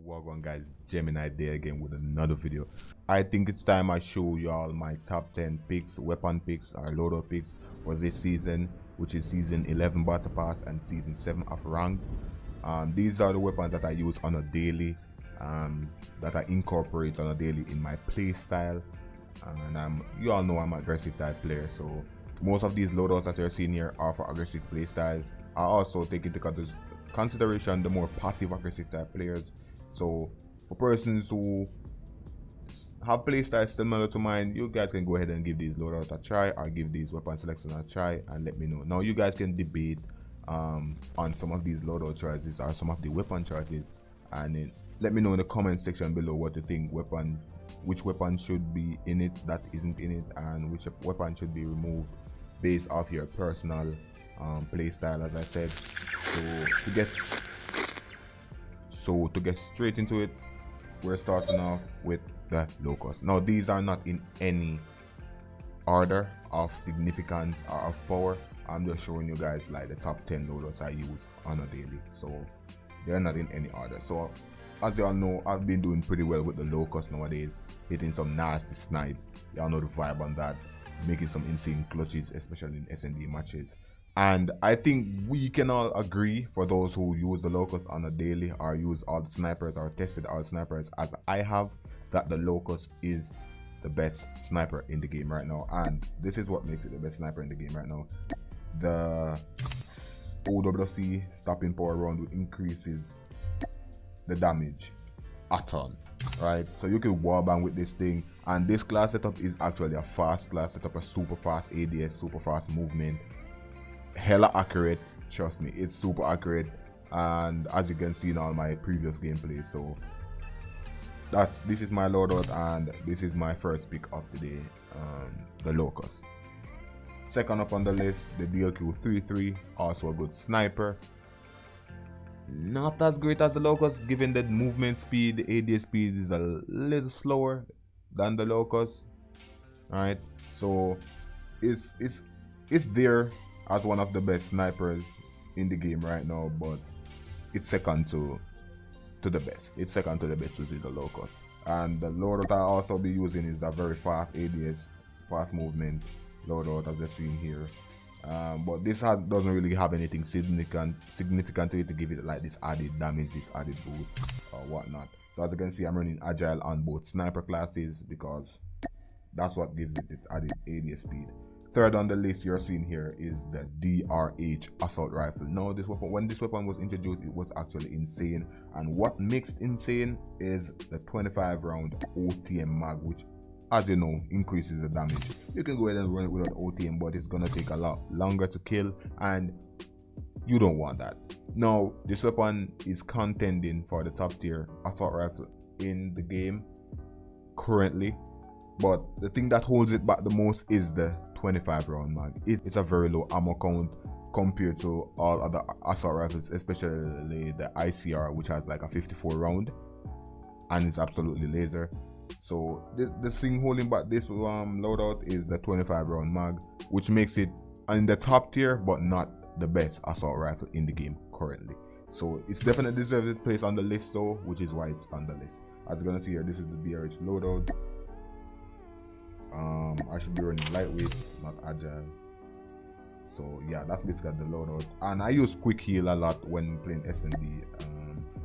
Welcome guys, Gemini there again with another video. I think it's time I show y'all my top 10 picks, weapon picks or loadout picks for this season, which is season 11 battle pass and season 7 of ranked. These are the weapons that I use on a daily, that I incorporate on a daily in my play style. And you all know I'm an aggressive type player, so most of these loadouts that you're seeing here are for aggressive play styles. I also take into consideration the more passive aggressive type players. So for persons who have playstyles similar to mine, you guys can go ahead and give these loadouts a try or give these weapon selections a try and let me know. Now you guys can debate on some of these loadout choices or some of the weapon choices, and then let me know in the comment section below what you think which weapon should be in it that isn't in it, and which weapon should be removed based off your personal playstyle, as I said. So to get straight into it, we're starting off with the locust. Now these are not in any order of significance or of power. I'm just showing you guys like the top 10 loadouts I use on a daily, so they're not in any order. So as y'all know, I've been doing pretty well with the locust nowadays, hitting some nasty snipes. Y'all know the vibe on that, making some insane clutches, especially in S&D matches. And I think we can all agree, for those who use the locust on a daily or use all the snipers or tested all the snipers as I have, that the locust is the best sniper in the game right now. And this is what makes it the best sniper in the game right now. The OWC stopping power round increases the damage a ton, right? So you can wallbang with this thing, and this class setup is actually a fast class setup, a super fast ADS, super fast movement, hella accurate. Trust me, it's super accurate, and as you can see in all my previous gameplay. So this is my loadout, and this is my first pick of the day, the locust. Second up on the list, the DLQ-33, also a good sniper. Not as great as the locust, given that movement speed, the ADS speed is a little slower than the locust. Alright, so it's there as one of the best snipers in the game right now, but it's second to the best. It's second to the best, which is the locust. And the loadout I also be using is a very fast ADS, fast movement loadout, as you're seeing here. But this doesn't really have anything significant to it to give it like this added damage, this added boost or whatnot. So as you can see, I'm running agile on both sniper classes because that's what gives it the added ADS speed. Third on the list you're seeing here is the DRH assault rifle. Now this weapon, when this weapon was introduced, it was actually insane, and what makes it insane is the 25 round OTM mag, which, as you know, increases the damage. You can go ahead and run it without OTM, but it's gonna take a lot longer to kill, and you don't want that. Now this weapon is contending for the top tier assault rifle in the game currently, but the thing that holds it back the most is the 25 round mag. It's a very low ammo count compared to all other assault rifles, especially the ICR, which has like a 54 round and it's absolutely laser. So the thing holding back this loadout is the 25 round mag, which makes it in the top tier but not the best assault rifle in the game currently. So it's definitely deserves its place on the list though, which is why it's on the list. As you're gonna see here, this is the DRH loadout. I should be running lightweight, not agile. So yeah, that's basically the loadout. And I use quick heal a lot when playing S&D,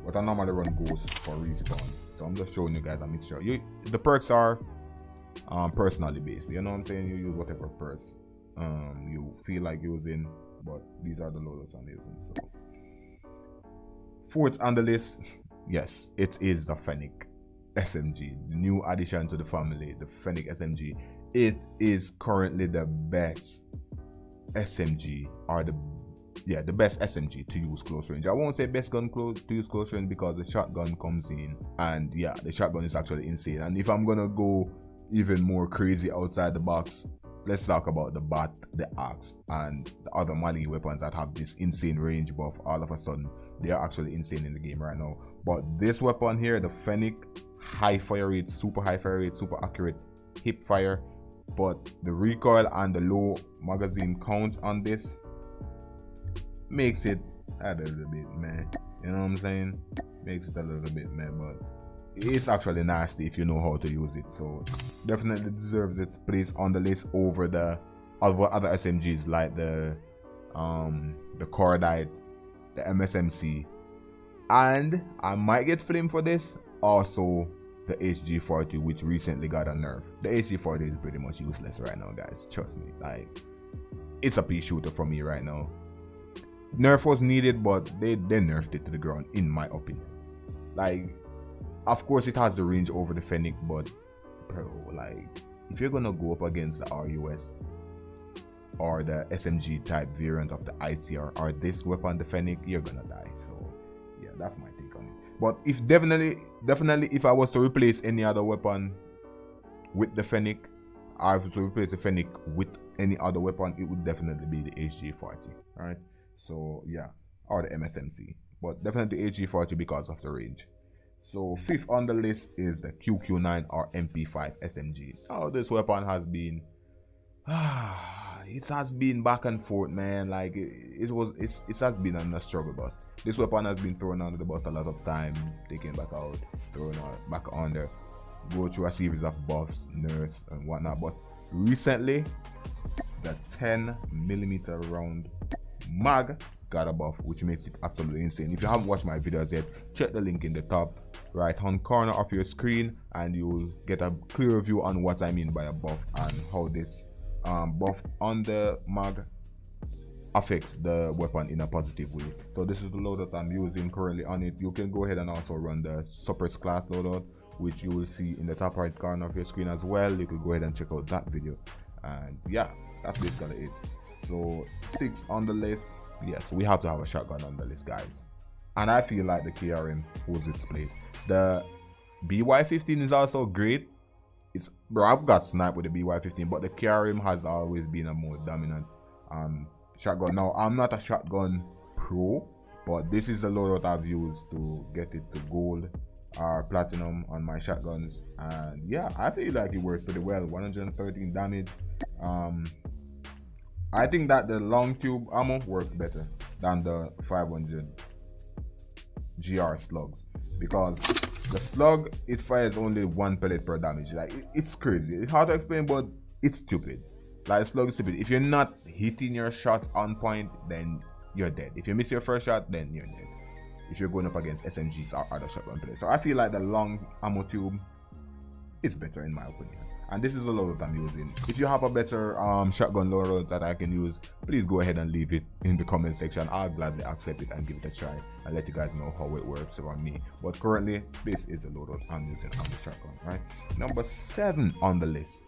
but I normally run ghost for respawn. So I'm just showing you guys a mixture. The perks are personally based, you know what I'm saying? You use whatever perks you feel like using, but these are the loadouts I'm using. So fourth on the list, yes, it is the Fennec SMG, the new addition to the family, the Fennec SMG. It is currently the best SMG, or the best SMG to use close range. I won't say best gun to use close range because the shotgun comes in, and yeah, the shotgun is actually insane. And if I'm gonna go even more crazy outside the box, let's talk about the bat, the axe, and the other melee weapons that have this insane range buff. All of a sudden, they are actually insane in the game right now. But this weapon here, the Fennec, high fire rate, super high fire rate, super accurate hip fire, but the recoil and the low magazine count on this makes it a little bit, man. You know what I'm saying? makes it a little bit meh, but it's actually nasty if you know how to use it. So definitely deserves its place on the list over the other SMGs like the Cordite, the MSMC, and I might get flamed for this, also the HG40, which recently got a nerf. The HG40 is pretty much useless right now, guys. Trust me, like, it's a pea shooter for me right now. Nerf was needed, but they nerfed it to the ground, in my opinion. Like, of course it has the range over the Fennec, but bro, like, if you're gonna go up against the RUS or the SMG type variant of the ICR or this weapon, the Fennec, you're gonna die. So yeah, that's my take on it. But if definitely if I was to replace any other weapon with the Fennec, I was to replace the Fennec with any other weapon, it would definitely be the HG40, right? So yeah, or the MSMC, but definitely HG40 because of the range. So 5th on the list is the QQ9 or MP5 SMG. Oh, this weapon has been it has been back and forth, man. Like it has been on a struggle bus. This weapon has been thrown under the bus a lot of time, taken back out, thrown out, back under, go through a series of buffs, nerfs and whatnot. But recently the 10mm round mag got a buff, which makes it absolutely insane. If you haven't watched my videos yet, check the link in the top right hand corner of your screen and you'll get a clear view on what I mean by a buff and how this buff on the mag affects the weapon in a positive way. So this is the loadout I'm using currently on it. You can go ahead and also run the suppress class loadout, which you will see in the top right corner of your screen as well. You could go ahead and check out that video. And yeah, that's basically it. So 6 on the list. Yes, we have to have a shotgun on the list, guys. And I feel like the KRM holds its place. The BY15 is also great. It's, bro, I've got sniped with the BY15, but the KRM has always been a more dominant shotgun. Now, I'm not a shotgun pro, but this is the loadout I've used to get it to gold or platinum on my shotguns. And yeah, I feel like it works pretty well. 113 damage. I think that the long tube ammo works better than the 500 GR slugs, because the slug, it fires only 1 pellet per damage. Like it's crazy. It's hard to explain, but it's stupid. Like the slug is stupid. If you're not hitting your shots on point, then you're dead. If you miss your first shot, then you're dead. If you're going up against SMGs or other shotgun players. So I feel like the long ammo tube is better in my opinion. And this is the loadout I'm using. If you have a better shotgun loadout that I can use, please go ahead and leave it in the comment section. I'll gladly accept it and give it a try and let you guys know how it works around me. But currently, this is the loadout I'm using on the shotgun, right? Number 7 on the list.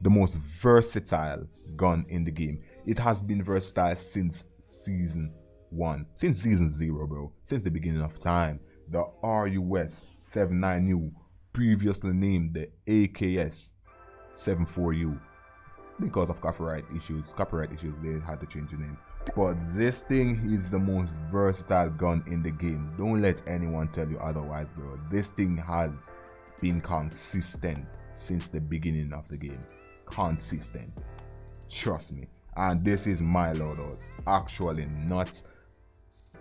The most versatile gun in the game. It has been versatile since season 1. Since season 0, bro. Since the beginning of time. The RUS 79U. Previously named the AKS 74U because of copyright issues, they had to change the name. But this thing is the most versatile gun in the game. Don't let anyone tell you otherwise, bro. This thing has been consistent since the beginning of the game. Consistent, trust me. And this is my loadout, actually not.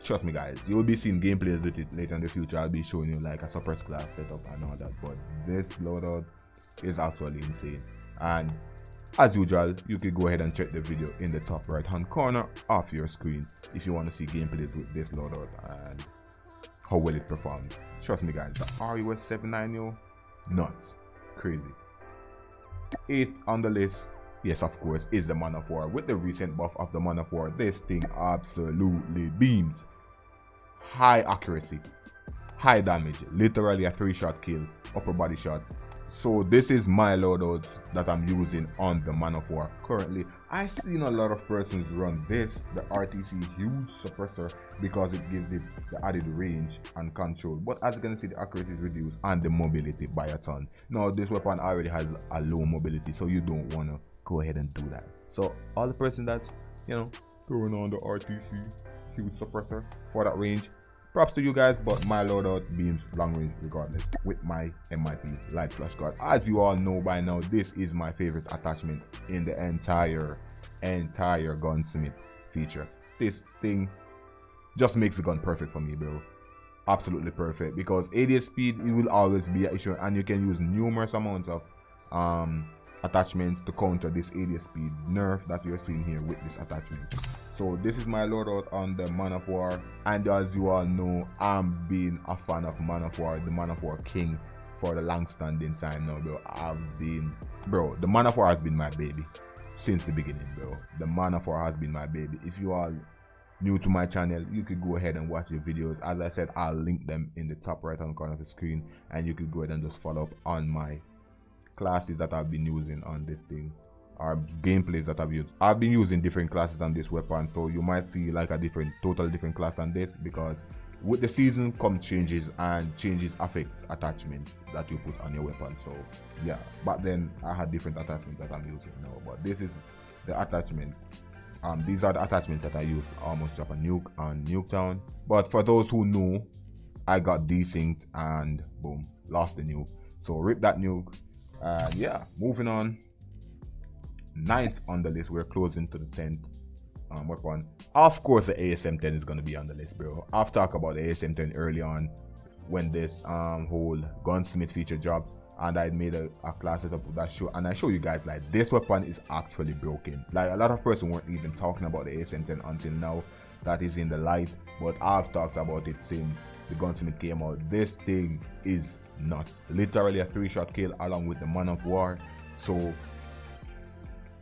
Trust me, guys, you'll be seeing gameplays with it later in the future. I'll be showing you like a suppress class setup and all that, but this loadout is actually insane. And as usual, you can go ahead and check the video in the top right hand corner of your screen if you want to see gameplays with this loadout and how well it performs. Trust me, guys, the RUS 79U, nuts, crazy. 8th on the list, yes, of course, is the Man of War. With the recent buff of the Man of War, this thing absolutely beams. High accuracy, high damage, literally a 3-shot kill, upper body shot. So this is my loadout that I'm using on the Man of War currently. I've seen a lot of persons run this, the RTC huge suppressor, because it gives it the added range and control. But as you can see, the accuracy is reduced and the mobility by a ton. Now this weapon already has a low mobility, so you don't want to go ahead and do that. So all the person that's, you know, throwing on the RTC huge suppressor for that range, props to you guys. But my loadout beams long range regardless with my MIP light flash guard. As you all know by now, this is my favorite attachment in the entire gunsmith feature. This thing just makes the gun perfect for me, bro. absolutely perfect, because ADS speed, it will always be an issue, and you can use numerous amounts of attachments to counter this ADS speed nerf that you're seeing here with this attachment. So this is my loadout on the Man of War, and as you all know, I'm being a fan of Man of War, the Man of War king, for the long-standing time now, bro. The Man of War has been my baby since the beginning, bro. The Man of War has been my baby. If you are new to my channel, you could go ahead and watch the videos. As I said, I'll link them in the top right hand corner of the screen, and you could go ahead and just follow up on my classes that I've been using on this thing, or gameplays that I've used. I've been using different classes on this weapon, so you might see like a totally different class on this, because with the season come changes, and changes affects attachments that you put on your weapon. So yeah, but then I had different attachments that I'm using now, but this is the attachment. These are the attachments that I use almost drop a nuke on Nuketown. But for those who know, I got desynced and boom, lost the nuke. So rip that nuke. And yeah, moving on. 9th on the list, we're closing to the 10th weapon. Of course, the ASM-10 is going to be on the list, bro. I've talked about the ASM-10 early on when this whole gunsmith feature dropped, and I made a class setup with that show, and I show you guys like this weapon is actually broken. Like, a lot of persons weren't even talking about the ASM-10 until now that is in the light, but I've talked about it since the gunsmith came out. This thing is nuts, literally a 3-shot kill along with the Man of War. So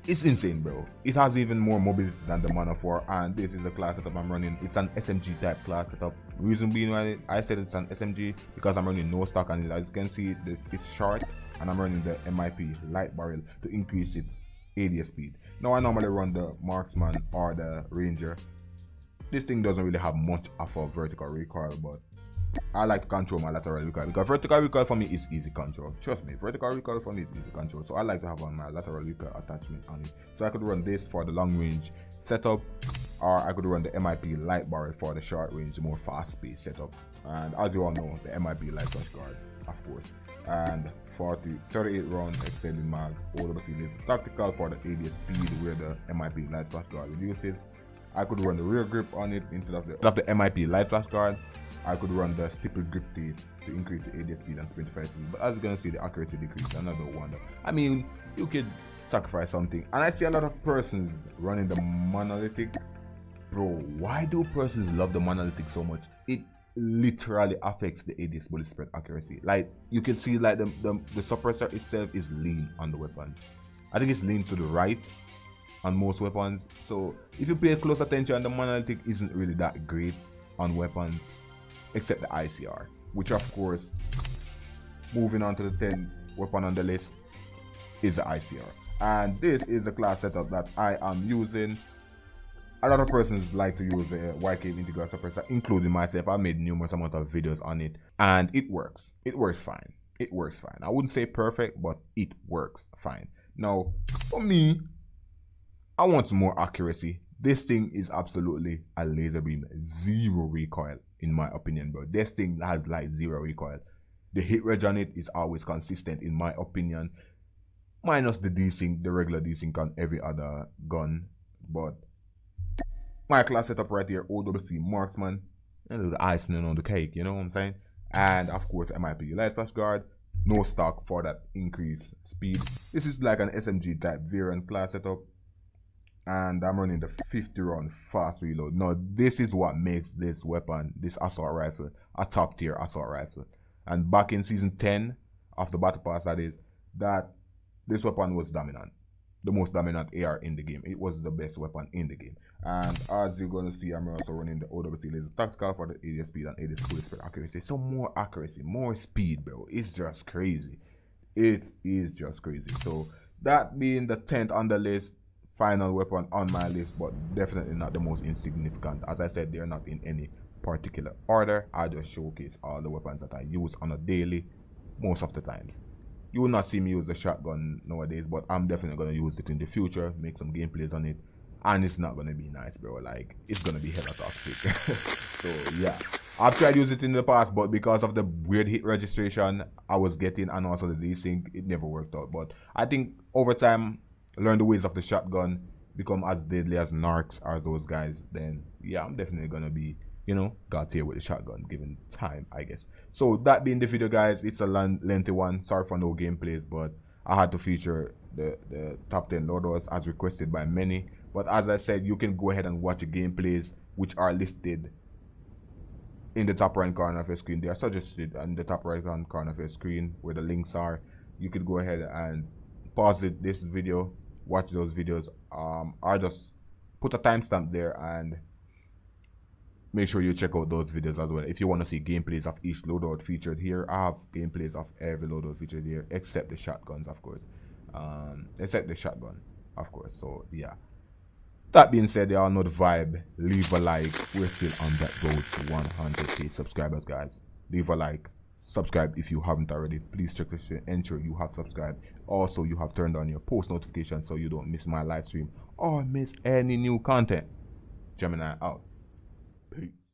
it's insane, bro. It has even more mobility than the Man of War, and this is the class setup I'm running. It's an SMG type class setup. Reason being why I said it's an SMG, because I'm running no stock on it. As you can see, it's short, and I'm running the MIP light barrel to increase its ADS speed. Now I normally run the marksman or the ranger. This thing doesn't really have much of a vertical recoil, but I like to control my lateral recoil, because vertical recoil for me is easy control. Trust me, vertical recoil for me is easy control. So I like to have on my lateral recoil attachment on it. So I could run this for the long range setup, or I could run the MIP light barrel for the short range, more fast paced setup. And as you all know, the MIP light flash guard, of course. And 38 round extended mag, OWC laser tactical for the ADS speed, where the MIP light flash guard reduces. I could run the rear grip on it instead of the MIP light flash guard. I could run the stippled grip teeth to increase the ADS speed and sprint speed. But as you're gonna see, the accuracy decrease. Another wonder. I mean, you could sacrifice something. And I see a lot of persons running the monolithic. Bro, why do persons love the monolithic so much? It literally affects the ADS bullet spread accuracy. Like, you can see like the suppressor itself is lean on the weapon. I think it's lean to the right on most weapons. So if you pay close attention, the monolithic isn't really that great on weapons, except the ICR, which of course, moving on to the 10th weapon on the list, is the ICR. And this is a class setup that I am using. A lot of persons like to use a YK integral suppressor, including myself. I made numerous amount of videos on it, and it works. It works fine. It works fine. I wouldn't say perfect, but it works fine. Now, for me, I want some more accuracy. This thing is absolutely a laser beam, zero recoil in my opinion, bro. This thing has like zero recoil. The hit reg on it is always consistent in my opinion, minus the desync, the regular desync on every other gun. But my class setup right here, OWC marksman, a little icing on the cake, you know what I'm saying? And of course, MIP light flash guard, no stock for that increased speed. This is like an SMG type variant class setup. And I'm running the 50 round fast reload. Now this is what makes this weapon, this assault rifle, a top tier assault rifle. And back in season 10 of the battle pass, that is, that this weapon was dominant, the most dominant AR in the game. It was the best weapon in the game. And as you're gonna see, I'm also running the OWC laser tactical for the ADS speed and ADS bullet spread accuracy. So more accuracy, more speed, bro. It's just crazy. It is just crazy. So that being the 10th on the list, final weapon on my list, but definitely not the most insignificant. As I said, they're not in any particular order. I just showcase all the weapons that I use on a daily, most of the times. You will not see me use the shotgun nowadays, but I'm definitely going to use it in the future, make some gameplays on it, and it's not going to be nice, bro. Like, it's going to be hella toxic. So yeah, I've tried to use it in the past, but because of the weird hit registration I was getting and also the desync, it never worked out. But I think over time, learn the ways of the shotgun, become as deadly as narcs are those guys, then yeah, I'm definitely gonna be you know, got here with the shotgun given time, I guess. So that being the video, guys, it's a lengthy one. Sorry for no gameplays, but I had to feature the top 10 loadouts as requested by many. But as I said, you can go ahead and watch the gameplays, which are listed in the top right corner of your screen. They are suggested on the top right hand corner of your screen where the links are. You could go ahead and pause this video, watch those videos, or just put a timestamp there and make sure you check out those videos as well. If you want to see gameplays of each loadout featured here, I have gameplays of every loadout featured here except the shotguns, of course. Except the shotgun, of course. So yeah. That being said, y'all know the vibe. Leave a like. We're still on that road to 100k subscribers, guys. Leave a like. Subscribe if you haven't already. Please check the shit. Ensure you have subscribed. Also, you have turned on your post notifications so you don't miss my live stream or miss any new content. Gemini out. Peace.